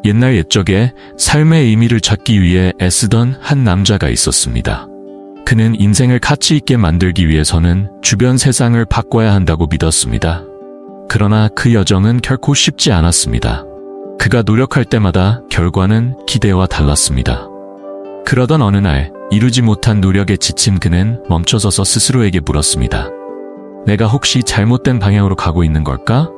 옛날 옛적에 삶의 의미를 찾기 위해 애쓰던 한 남자가 있었습니다. 그는 인생을 가치 있게 만들기 위해서는 주변 세상을 바꿔야 한다고 믿었습니다. 그러나 그 여정은 결코 쉽지 않았습니다. 그가 노력할 때마다 결과는 기대와 달랐습니다. 그러던 어느 날 이루지 못한 노력에 지친 그는 멈춰서서 스스로에게 물었습니다. 내가 혹시 잘못된 방향으로 가고 있는 걸까?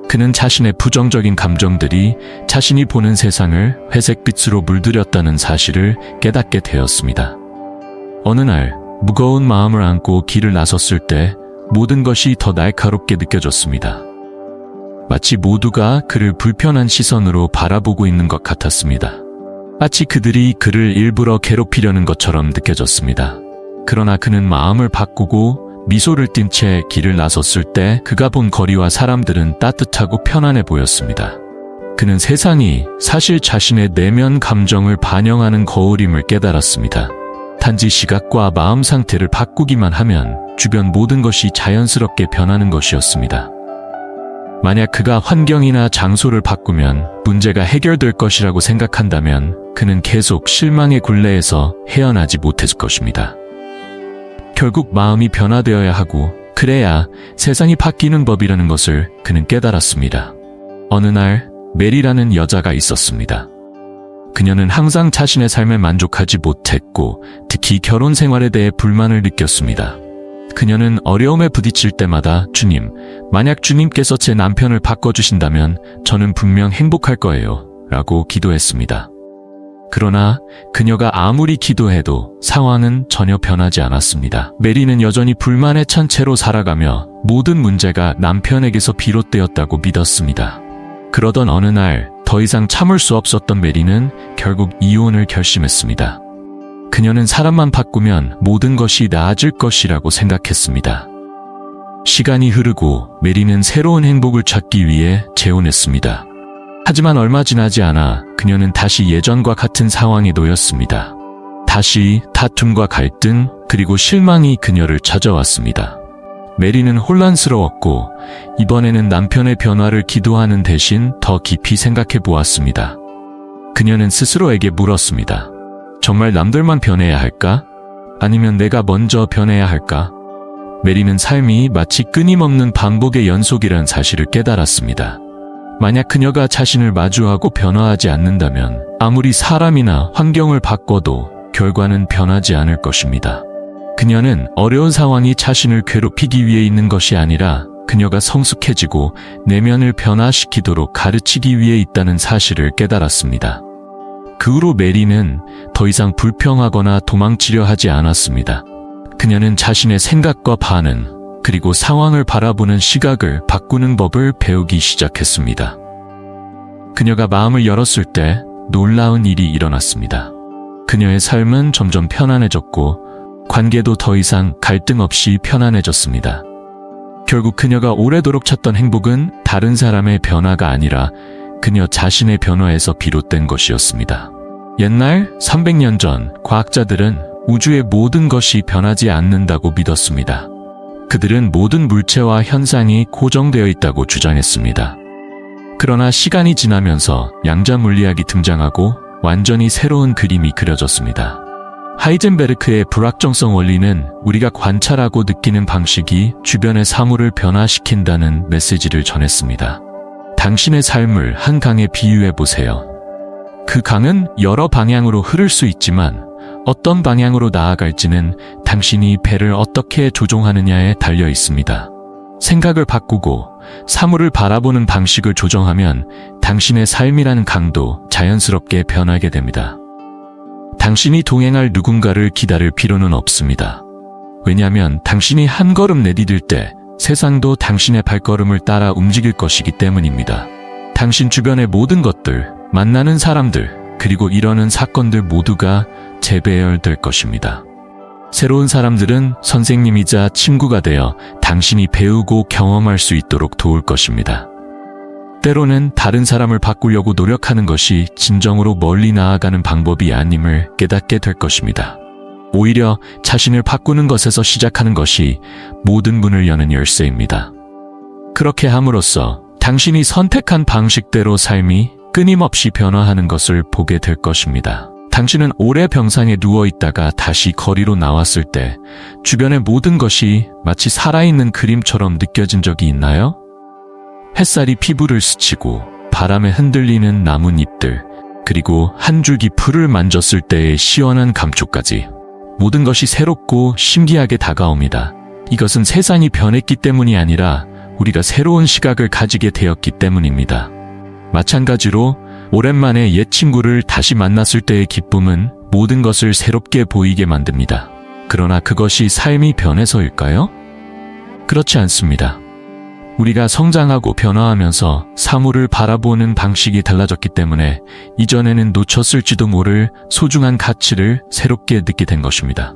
그는 자신의 부정적인 감정들이 자신이 보는 세상을 회색빛으로 물들였다는 사실을 깨닫게 되었습니다. 어느 날 무거운 마음을 안고 길을 나섰을 때 모든 것이 더 날카롭게 느껴졌습니다. 마치 모두가 그를 불편한 시선으로 바라보고 있는 것 같았습니다. 마치 그들이 그를 일부러 괴롭히려는 것처럼 느껴졌습니다. 그러나 그는 마음을 바꾸고 미소를 띤 채 길을 나섰을 때 그가 본 거리와 사람들은 따뜻하고 편안해 보였습니다. 그는 세상이 사실 자신의 내면 감정을 반영하는 거울임을 깨달았습니다. 단지 시각과 마음 상태를 바꾸기만 하면 주변 모든 것이 자연스럽게 변하는 것이었습니다. 만약 그가 환경이나 장소를 바꾸면 문제가 해결될 것이라고 생각한다면 그는 계속 실망의 굴레에서 헤어나지 못했을 것입니다. 결국 마음이 변화되어야 하고 그래야 세상이 바뀌는 법이라는 것을 그는 깨달았습니다. 어느 날 메리라는 여자가 있었습니다. 그녀는 항상 자신의 삶에 만족하지 못했고 특히 결혼 생활에 대해 불만을 느꼈습니다. 그녀는 어려움에 부딪힐 때마다 주님, 만약 주님께서 제 남편을 바꿔주신다면 저는 분명 행복할 거예요 라고 기도했습니다. 그러나 그녀가 아무리 기도해도 상황은 전혀 변하지 않았습니다. 메리는 여전히 불만에 찬 채로 살아가며 모든 문제가 남편에게서 비롯되었다고 믿었습니다. 그러던 어느 날 더 이상 참을 수 없었던 메리는 결국 이혼을 결심했습니다. 그녀는 사람만 바꾸면 모든 것이 나아질 것이라고 생각했습니다. 시간이 흐르고 메리는 새로운 행복을 찾기 위해 재혼했습니다. 하지만 얼마 지나지 않아 그녀는 다시 예전과 같은 상황에 놓였습니다. 다시 다툼과 갈등 그리고 실망이 그녀를 찾아왔습니다. 메리는 혼란스러웠고 이번에는 남편의 변화를 기도하는 대신 더 깊이 생각해 보았습니다. 그녀는 스스로에게 물었습니다. 정말 남들만 변해야 할까? 아니면 내가 먼저 변해야 할까? 메리는 삶이 마치 끊임없는 반복의 연속이라는 사실을 깨달았습니다. 만약 그녀가 자신을 마주하고 변화하지 않는다면 아무리 사람이나 환경을 바꿔도 결과는 변하지 않을 것입니다. 그녀는 어려운 상황이 자신을 괴롭히기 위해 있는 것이 아니라 그녀가 성숙해지고 내면을 변화시키도록 가르치기 위해 있다는 사실을 깨달았습니다. 그 후로 메리는 더 이상 불평하거나 도망치려 하지 않았습니다. 그녀는 자신의 생각과 반응, 그리고 상황을 바라보는 시각을 바꾸는 법을 배우기 시작했습니다. 그녀가 마음을 열었을 때 놀라운 일이 일어났습니다. 그녀의 삶은 점점 편안해졌고 관계도 더 이상 갈등 없이 편안해졌습니다. 결국 그녀가 오래도록 찾던 행복은 다른 사람의 변화가 아니라 그녀 자신의 변화에서 비롯된 것이었습니다. 옛날 300년 전 과학자들은 우주의 모든 것이 변하지 않는다고 믿었습니다. 그들은 모든 물체와 현상이 고정되어 있다고 주장했습니다. 그러나 시간이 지나면서 양자 물리학이 등장하고 완전히 새로운 그림이 그려졌습니다. 하이젠베르크의 불확정성 원리는 우리가 관찰하고 느끼는 방식이 주변의 사물을 변화시킨다는 메시지를 전했습니다. 당신의 삶을 한 강에 비유해 보세요. 그 강은 여러 방향으로 흐를 수 있지만 어떤 방향으로 나아갈지는 당신이 배를 어떻게 조종하느냐에 달려 있습니다. 생각을 바꾸고 사물을 바라보는 방식을 조정하면 당신의 삶이라는 강도 자연스럽게 변하게 됩니다. 당신이 동행할 누군가를 기다릴 필요는 없습니다. 왜냐하면 당신이 한 걸음 내디딜 때 세상도 당신의 발걸음을 따라 움직일 것이기 때문입니다. 당신 주변의 모든 것들, 만나는 사람들, 그리고 이러는 사건들 모두가 재배열될 것입니다. 새로운 사람들은 선생님이자 친구가 되어 당신이 배우고 경험할 수 있도록 도울 것입니다. 때로는 다른 사람을 바꾸려고 노력하는 것이 진정으로 멀리 나아가는 방법이 아님을 깨닫게 될 것입니다. 오히려 자신을 바꾸는 것에서 시작하는 것이 모든 문을 여는 열쇠입니다. 그렇게 함으로써 당신이 선택한 방식대로 삶이 끊임없이 변화하는 것을 보게 될 것입니다. 당신은 오래 병상에 누워 있다가 다시 거리로 나왔을 때 주변의 모든 것이 마치 살아있는 그림처럼 느껴진 적이 있나요? 햇살이 피부를 스치고 바람에 흔들리는 나뭇잎들, 그리고 한 줄기 풀을 만졌을 때의 시원한 감촉까지 모든 것이 새롭고 신기하게 다가옵니다. 이것은 세상이 변했기 때문이 아니라 우리가 새로운 시각을 가지게 되었기 때문입니다. 마찬가지로 오랜만에 옛 친구를 다시 만났을 때의 기쁨은 모든 것을 새롭게 보이게 만듭니다. 그러나 그것이 삶이 변해서일까요? 그렇지 않습니다. 우리가 성장하고 변화하면서 사물을 바라보는 방식이 달라졌기 때문에 이전에는 놓쳤을지도 모를 소중한 가치를 새롭게 느끼게 된 것입니다.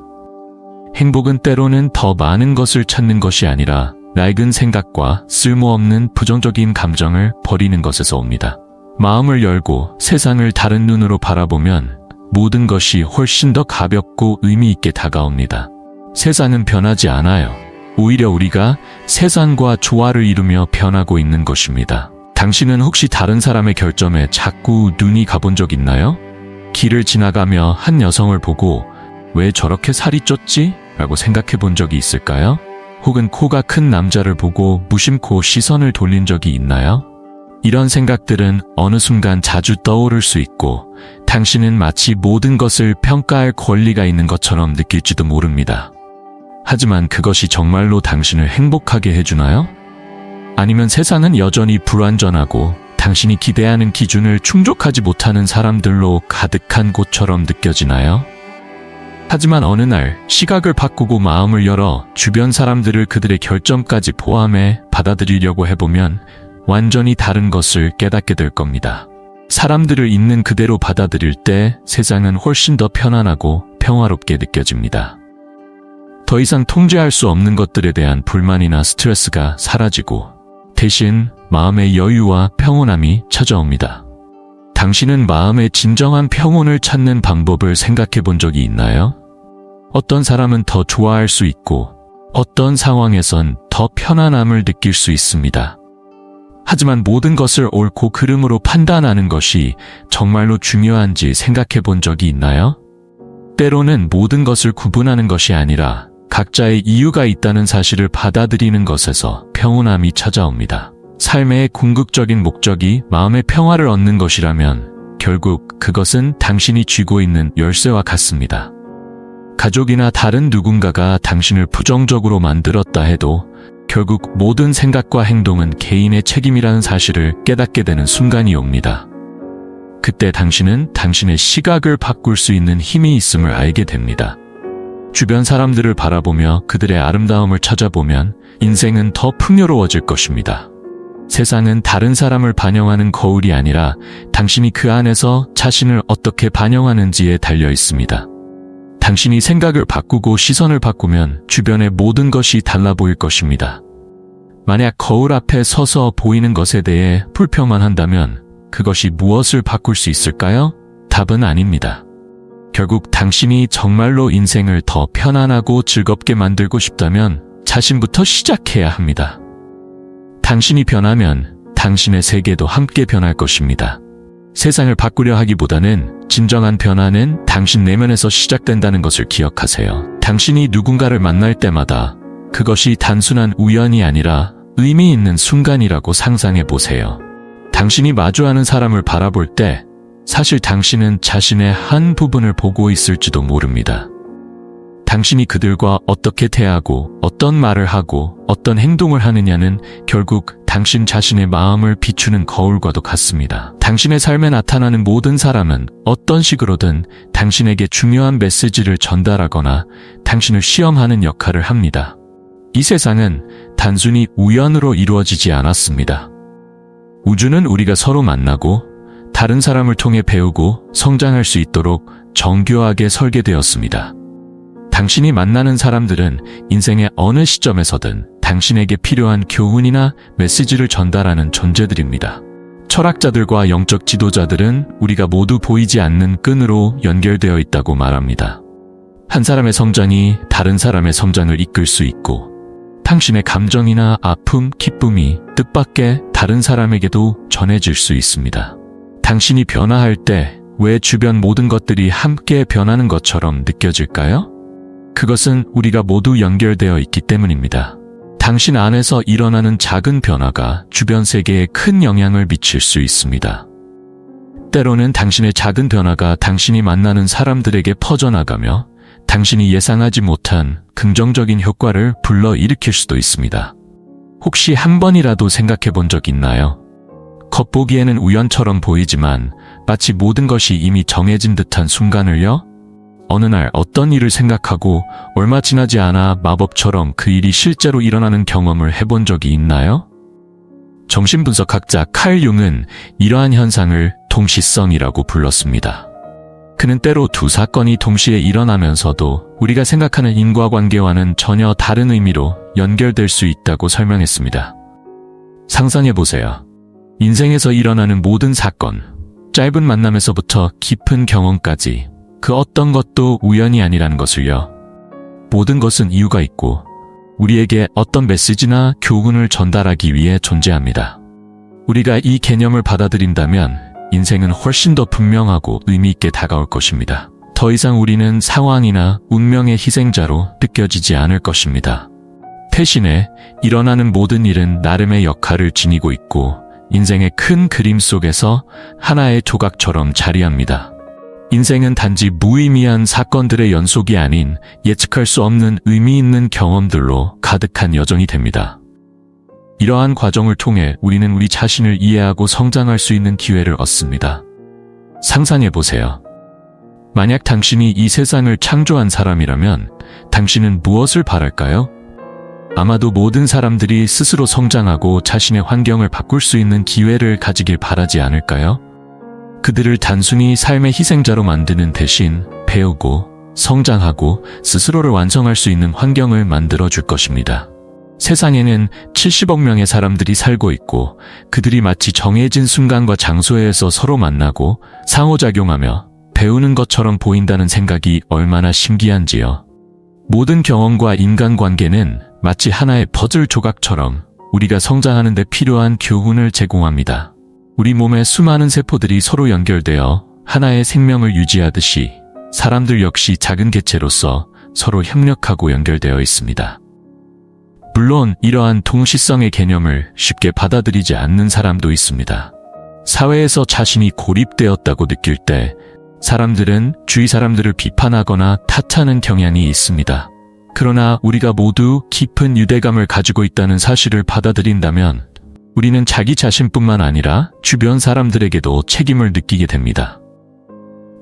행복은 때로는 더 많은 것을 찾는 것이 아니라 낡은 생각과 쓸모없는 부정적인 감정을 버리는 것에서 옵니다. 마음을 열고 세상을 다른 눈으로 바라보면 모든 것이 훨씬 더 가볍고 의미 있게 다가옵니다. 세상은 변하지 않아요. 오히려 우리가 세상과 조화를 이루며 변하고 있는 것입니다. 당신은 혹시 다른 사람의 결점에 자꾸 눈이 가본 적 있나요? 길을 지나가며 한 여성을 보고 왜 저렇게 살이 쪘지? 라고 생각해 본 적이 있을까요? 혹은 코가 큰 남자를 보고 무심코 시선을 돌린 적이 있나요? 이런 생각들은 어느 순간 자주 떠오를 수 있고 당신은 마치 모든 것을 평가할 권리가 있는 것처럼 느낄지도 모릅니다. 하지만 그것이 정말로 당신을 행복하게 해주나요? 아니면 세상은 여전히 불완전하고 당신이 기대하는 기준을 충족하지 못하는 사람들로 가득한 곳처럼 느껴지나요? 하지만 어느 날 시각을 바꾸고 마음을 열어 주변 사람들을 그들의 결점까지 포함해 받아들이려고 해보면 완전히 다른 것을 깨닫게 될 겁니다. 사람들을 있는 그대로 받아들일 때 세상은 훨씬 더 편안하고 평화롭게 느껴집니다. 더 이상 통제할 수 없는 것들에 대한 불만이나 스트레스가 사라지고 대신 마음의 여유와 평온함이 찾아옵니다. 당신은 마음의 진정한 평온을 찾는 방법을 생각해 본 적이 있나요? 어떤 사람은 더 좋아할 수 있고 어떤 상황에선 더 편안함을 느낄 수 있습니다. 하지만 모든 것을 옳고 그름으로 판단하는 것이 정말로 중요한지 생각해 본 적이 있나요? 때로는 모든 것을 구분하는 것이 아니라 각자의 이유가 있다는 사실을 받아들이는 것에서 평온함이 찾아옵니다. 삶의 궁극적인 목적이 마음의 평화를 얻는 것이라면 결국 그것은 당신이 쥐고 있는 열쇠와 같습니다. 가족이나 다른 누군가가 당신을 부정적으로 만들었다 해도 결국 모든 생각과 행동은 개인의 책임이라는 사실을 깨닫게 되는 순간이 옵니다. 그때 당신은 당신의 시각을 바꿀 수 있는 힘이 있음을 알게 됩니다. 주변 사람들을 바라보며 그들의 아름다움을 찾아보면 인생은 더 풍요로워질 것입니다. 세상은 다른 사람을 반영하는 거울이 아니라 당신이 그 안에서 자신을 어떻게 반영하는지에 달려 있습니다. 당신이 생각을 바꾸고 시선을 바꾸면 주변의 모든 것이 달라 보일 것입니다. 만약 거울 앞에 서서 보이는 것에 대해 불평만 한다면 그것이 무엇을 바꿀 수 있을까요? 답은 아닙니다. 결국 당신이 정말로 인생을 더 편안하고 즐겁게 만들고 싶다면 자신부터 시작해야 합니다. 당신이 변하면 당신의 세계도 함께 변할 것입니다. 세상을 바꾸려 하기보다는 진정한 변화는 당신 내면에서 시작된다는 것을 기억하세요. 당신이 누군가를 만날 때마다 그것이 단순한 우연이 아니라 의미 있는 순간이라고 상상해 보세요. 당신이 마주하는 사람을 바라볼 때 사실 당신은 자신의 한 부분을 보고 있을지도 모릅니다. 당신이 그들과 어떻게 대하고 어떤 말을 하고 어떤 행동을 하느냐는 결국 당신 자신의 마음을 비추는 거울과도 같습니다. 당신의 삶에 나타나는 모든 사람은 어떤 식으로든 당신에게 중요한 메시지를 전달하거나 당신을 시험하는 역할을 합니다. 이 세상은 단순히 우연으로 이루어지지 않았습니다. 우주는 우리가 서로 만나고 다른 사람을 통해 배우고 성장할 수 있도록 정교하게 설계되었습니다. 당신이 만나는 사람들은 인생의 어느 시점에서든 당신에게 필요한 교훈이나 메시지를 전달하는 존재들입니다. 철학자들과 영적 지도자들은 우리가 모두 보이지 않는 끈으로 연결되어 있다고 말합니다. 한 사람의 성장이 다른 사람의 성장을 이끌 수 있고 당신의 감정이나 아픔, 기쁨이 뜻밖의 다른 사람에게도 전해질 수 있습니다. 당신이 변화할 때 왜 주변 모든 것들이 함께 변하는 것처럼 느껴질까요? 그것은 우리가 모두 연결되어 있기 때문입니다. 당신 안에서 일어나는 작은 변화가 주변 세계에 큰 영향을 미칠 수 있습니다. 때로는 당신의 작은 변화가 당신이 만나는 사람들에게 퍼져나가며 당신이 예상하지 못한 긍정적인 효과를 불러일으킬 수도 있습니다. 혹시 한 번이라도 생각해 본 적 있나요? 겉보기에는 우연처럼 보이지만 마치 모든 것이 이미 정해진 듯한 순간을요? 어느 날 어떤 일을 생각하고 얼마 지나지 않아 마법처럼 그 일이 실제로 일어나는 경험을 해본 적이 있나요? 정신분석학자 칼 융은 이러한 현상을 동시성이라고 불렀습니다. 그는 때로 두 사건이 동시에 일어나면서도 우리가 생각하는 인과관계와는 전혀 다른 의미로 연결될 수 있다고 설명했습니다. 상상해보세요. 인생에서 일어나는 모든 사건, 짧은 만남에서부터 깊은 경험까지 그 어떤 것도 우연이 아니라는 것을요. 모든 것은 이유가 있고 우리에게 어떤 메시지나 교훈을 전달하기 위해 존재합니다. 우리가 이 개념을 받아들인다면 인생은 훨씬 더 분명하고 의미 있게 다가올 것입니다. 더 이상 우리는 상황이나 운명의 희생자로 느껴지지 않을 것입니다. 대신에 일어나는 모든 일은 나름의 역할을 지니고 있고 인생의 큰 그림 속에서 하나의 조각처럼 자리합니다. 인생은 단지 무의미한 사건들의 연속이 아닌 예측할 수 없는 의미 있는 경험들로 가득한 여정이 됩니다. 이러한 과정을 통해 우리는 우리 자신을 이해하고 성장할 수 있는 기회를 얻습니다. 상상해보세요. 만약 당신이 이 세상을 창조한 사람이라면 당신은 무엇을 바랄까요? 아마도 모든 사람들이 스스로 성장하고 자신의 환경을 바꿀 수 있는 기회를 가지길 바라지 않을까요? 그들을 단순히 삶의 희생자로 만드는 대신 배우고 성장하고 스스로를 완성할 수 있는 환경을 만들어줄 것입니다. 세상에는 70억 명의 사람들이 살고 있고 그들이 마치 정해진 순간과 장소에서 서로 만나고 상호작용하며 배우는 것처럼 보인다는 생각이 얼마나 신기한지요. 모든 경험과 인간관계는 마치 하나의 퍼즐 조각처럼 우리가 성장하는 데 필요한 교훈을 제공합니다. 우리 몸의 수많은 세포들이 서로 연결되어 하나의 생명을 유지하듯이 사람들 역시 작은 개체로서 서로 협력하고 연결되어 있습니다. 물론 이러한 동시성의 개념을 쉽게 받아들이지 않는 사람도 있습니다. 사회에서 자신이 고립되었다고 느낄 때 사람들은 주위 사람들을 비판하거나 탓하는 경향이 있습니다. 그러나 우리가 모두 깊은 유대감을 가지고 있다는 사실을 받아들인다면 우리는 자기 자신뿐만 아니라 주변 사람들에게도 책임을 느끼게 됩니다.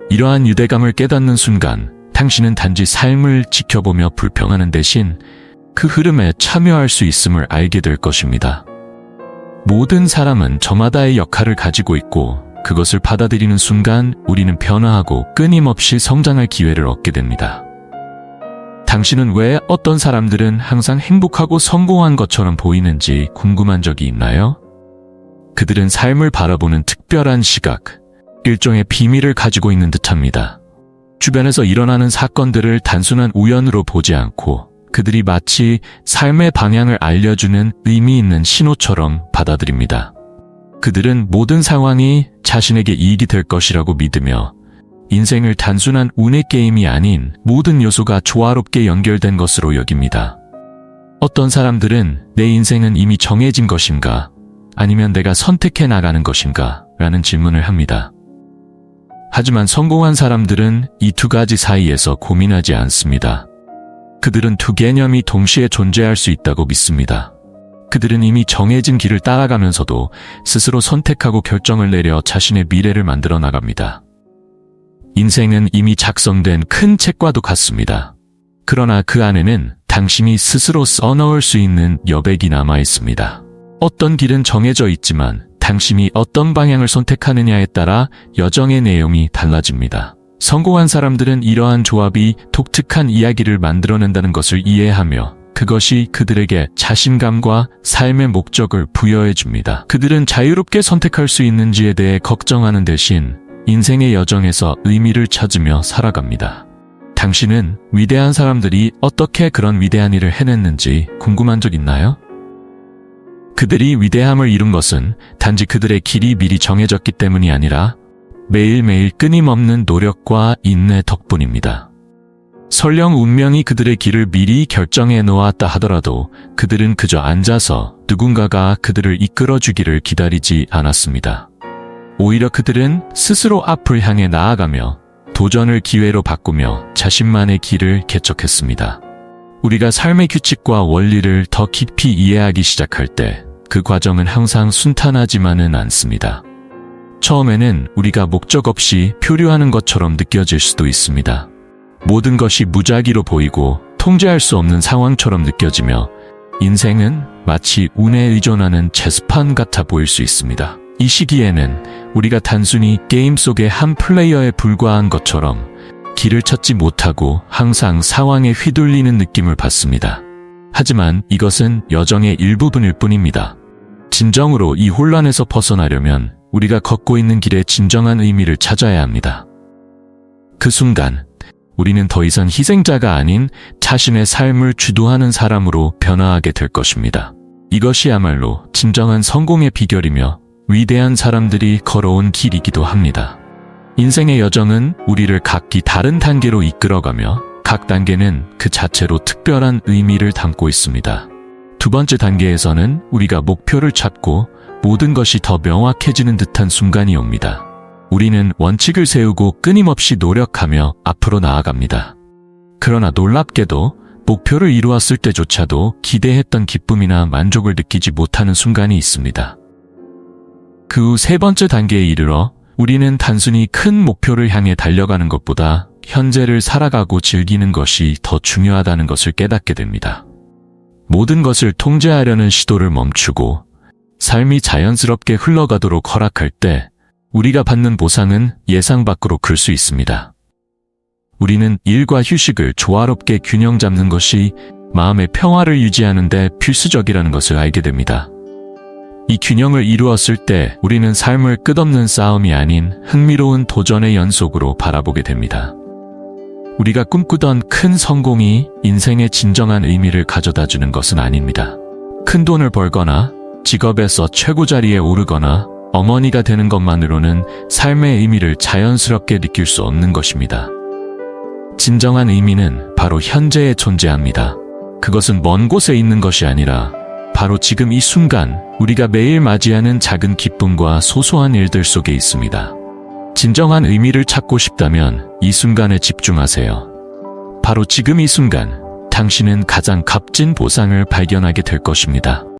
이러한 유대감을 깨닫는 순간 당신은 단지 삶을 지켜보며 불평하는 대신 그 흐름에 참여할 수 있음을 알게 될 것입니다. 모든 사람은 저마다의 역할을 가지고 있고 그것을 받아들이는 순간 우리는 변화하고 끊임없이 성장할 기회를 얻게 됩니다. 당신은 왜 어떤 사람들은 항상 행복하고 성공한 것처럼 보이는지 궁금한 적이 있나요? 그들은 삶을 바라보는 특별한 시각, 일종의 비밀을 가지고 있는 듯합니다. 주변에서 일어나는 사건들을 단순한 우연으로 보지 않고 그들이 마치 삶의 방향을 알려주는 의미 있는 신호처럼 받아들입니다. 그들은 모든 상황이 자신에게 이익이 될 것이라고 믿으며 인생을 단순한 운의 게임이 아닌 모든 요소가 조화롭게 연결된 것으로 여깁니다. 어떤 사람들은 내 인생은 이미 정해진 것인가? 아니면 내가 선택해 나가는 것인가? 라는 질문을 합니다. 하지만 성공한 사람들은 이 두 가지 사이에서 고민하지 않습니다. 그들은 두 개념이 동시에 존재할 수 있다고 믿습니다. 그들은 이미 정해진 길을 따라가면서도 스스로 선택하고 결정을 내려 자신의 미래를 만들어 나갑니다. 인생은 이미 작성된 큰 책과도 같습니다. 그러나 그 안에는 당신이 스스로 써넣을 수 있는 여백이 남아 있습니다. 어떤 길은 정해져 있지만 당신이 어떤 방향을 선택하느냐에 따라 여정의 내용이 달라집니다. 성공한 사람들은 이러한 조합이 독특한 이야기를 만들어낸다는 것을 이해하며 그것이 그들에게 자신감과 삶의 목적을 부여해 줍니다. 그들은 자유롭게 선택할 수 있는지에 대해 걱정하는 대신 인생의 여정에서 의미를 찾으며 살아갑니다. 당신은 위대한 사람들이 어떻게 그런 위대한 일을 해냈는지 궁금한 적 있나요? 그들이 위대함을 이룬 것은 단지 그들의 길이 미리 정해졌기 때문이 아니라 매일매일 끊임없는 노력과 인내 덕분입니다. 설령 운명이 그들의 길을 미리 결정해 놓았다 하더라도 그들은 그저 앉아서 누군가가 그들을 이끌어주기를 기다리지 않았습니다. 오히려 그들은 스스로 앞을 향해 나아가며 도전을 기회로 바꾸며 자신만의 길을 개척했습니다. 우리가 삶의 규칙과 원리를 더 깊이 이해하기 시작할 때 그 과정은 항상 순탄하지만은 않습니다. 처음에는 우리가 목적 없이 표류하는 것처럼 느껴질 수도 있습니다. 모든 것이 무작위로 보이고 통제할 수 없는 상황처럼 느껴지며 인생은 마치 운에 의존하는 체스판 같아 보일 수 있습니다. 이 시기에는 우리가 단순히 게임 속의 한 플레이어에 불과한 것처럼 길을 찾지 못하고 항상 상황에 휘둘리는 느낌을 받습니다. 하지만 이것은 여정의 일부분일 뿐입니다. 진정으로 이 혼란에서 벗어나려면 우리가 걷고 있는 길의 진정한 의미를 찾아야 합니다. 그 순간 우리는 더 이상 희생자가 아닌 자신의 삶을 주도하는 사람으로 변화하게 될 것입니다. 이것이야말로 진정한 성공의 비결이며 위대한 사람들이 걸어온 길이기도 합니다. 인생의 여정은 우리를 각기 다른 단계로 이끌어가며 각 단계는 그 자체로 특별한 의미를 담고 있습니다. 두 번째 단계에서는 우리가 목표를 찾고 모든 것이 더 명확해지는 듯한 순간이 옵니다. 우리는 원칙을 세우고 끊임없이 노력하며 앞으로 나아갑니다. 그러나 놀랍게도 목표를 이루었을 때조차도 기대했던 기쁨이나 만족을 느끼지 못하는 순간이 있습니다. 그 후 세 번째 단계에 이르러 우리는 단순히 큰 목표를 향해 달려가는 것보다 현재를 살아가고 즐기는 것이 더 중요하다는 것을 깨닫게 됩니다. 모든 것을 통제하려는 시도를 멈추고 삶이 자연스럽게 흘러가도록 허락할 때 우리가 받는 보상은 예상 밖으로 클 수 있습니다. 우리는 일과 휴식을 조화롭게 균형 잡는 것이 마음의 평화를 유지하는 데 필수적이라는 것을 알게 됩니다. 이 균형을 이루었을 때 우리는 삶을 끝없는 싸움이 아닌 흥미로운 도전의 연속으로 바라보게 됩니다. 우리가 꿈꾸던 큰 성공이 인생의 진정한 의미를 가져다 주는 것은 아닙니다. 큰 돈을 벌거나 직업에서 최고 자리에 오르거나 어머니가 되는 것만으로는 삶의 의미를 자연스럽게 느낄 수 없는 것입니다. 진정한 의미는 바로 현재에 존재합니다. 그것은 먼 곳에 있는 것이 아니라 바로 지금 이 순간 우리가 매일 맞이하는 작은 기쁨과 소소한 일들 속에 있습니다. 진정한 의미를 찾고 싶다면 이 순간에 집중하세요. 바로 지금 이 순간 당신은 가장 값진 보상을 발견하게 될 것입니다.